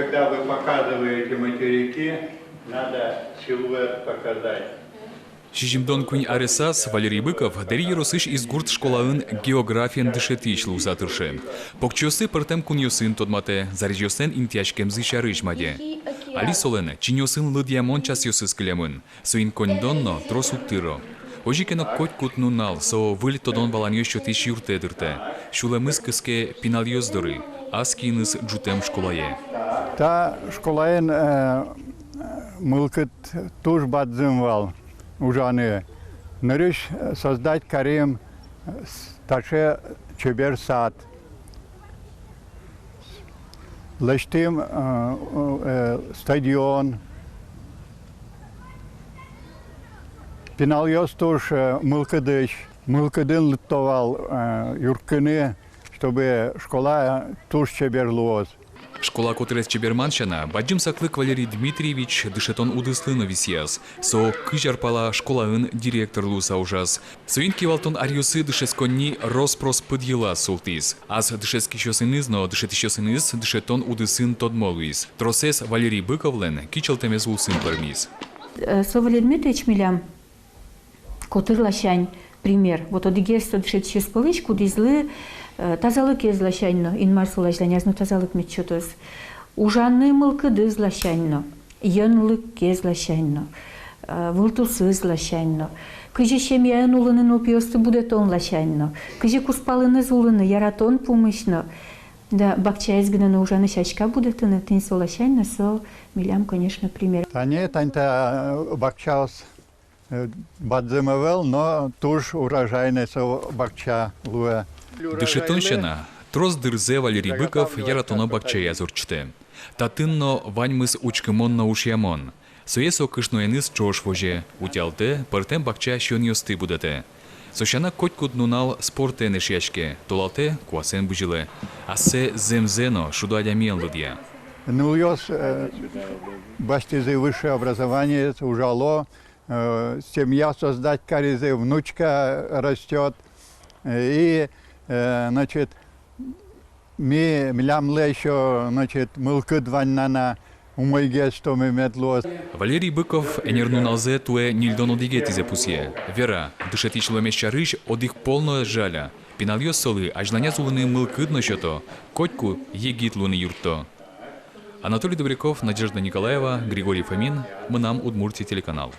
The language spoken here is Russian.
Когда вы показываете материки, надо силуэт показать. Шижимдон кунь аресас Валерий Быков дери росыш из гурт школаын географиян дышетишлу затыршы. Покчосы пыртем куньосын тодмате, зарежёсен интяшкем зышарыш маде. Али солен чиньосын лыдьямон час ёсыз кылемын, суин коньдонно тросуттыро. Ожикено коть кутнунал, со выль тодон баланьёс чотиш юртедырте. Шулемыз кыске пинальёздыры, аскиныз джутем школае. Та школаен мылкыт туж бадзымвал. Ужаны. Нарыш создать карим таше чебер сад. Лештим стадион. Пинальёс туж мылкыдыш. Мылкыдын лыттовал юркыны, чтобы школа туж чебер луоз. Школа котрес чеберманщана, баджим саклык Валерий Дмитриевич дышетон удыслыно висияс. Со кыжарпала школаын директор луса ужас. Соин кивалтон арьосы дышесконни роспрос подъела султис. Аз дышескищосынызно дышетищосыныз дышетон удысын тодмолуис. Тросес Валерий Быковлен кичелтемез улсын пармис. Со Валерий Дмитриевич милям, котырлащань пример. Вот одигерство дышетищес пылычку дизлы тазалык злащайно, инмар сулажланязно тазалык мечотос. Ужанны мылкыды злащайно, йынлык злащайно, вылтусы злащайно. Кыжы шемьян улынын опиосты будетон лащайно. Кыжы куспалыны зулыны яратон пумышно. Да бакчаизгнаны ужаны шачка будетыны тын солащайно, со милям, конечно, пример. Тане танта бакчаус бадзымывел, но туж урожайный со бакча луэ. Дышетонщина, трос дырзе Валерий Быков яратоно бакчая зурчте. Татынно ваньмыз учкымонно ушьямон. Соесо кышноеныз чош воже, утялте, пыртем бакча шон йосты будете. Сощана котькут нунал спорте нешяшке, толалте куасен бужиле. Асе земзено шудуадямиен лыдья. Ну, ёс баштизы высшее образование ужало, семья создать каризы, внучка растет. И, значит, мы млямле еще, значит, мылкыд ваннана, умойге, что мы медло. Валерий Быков энернуналзе туе нильдон одигетизе пусье. Вера, дышетичло мещарыш одих полно жаля. Пинальё солы, ажланя зулыны мылкыдно щото, котьку егит луны юрто. Анатолий Добряков, Надежда Николаева, Григорий Фомин, мы нам Удмуртия телеканал.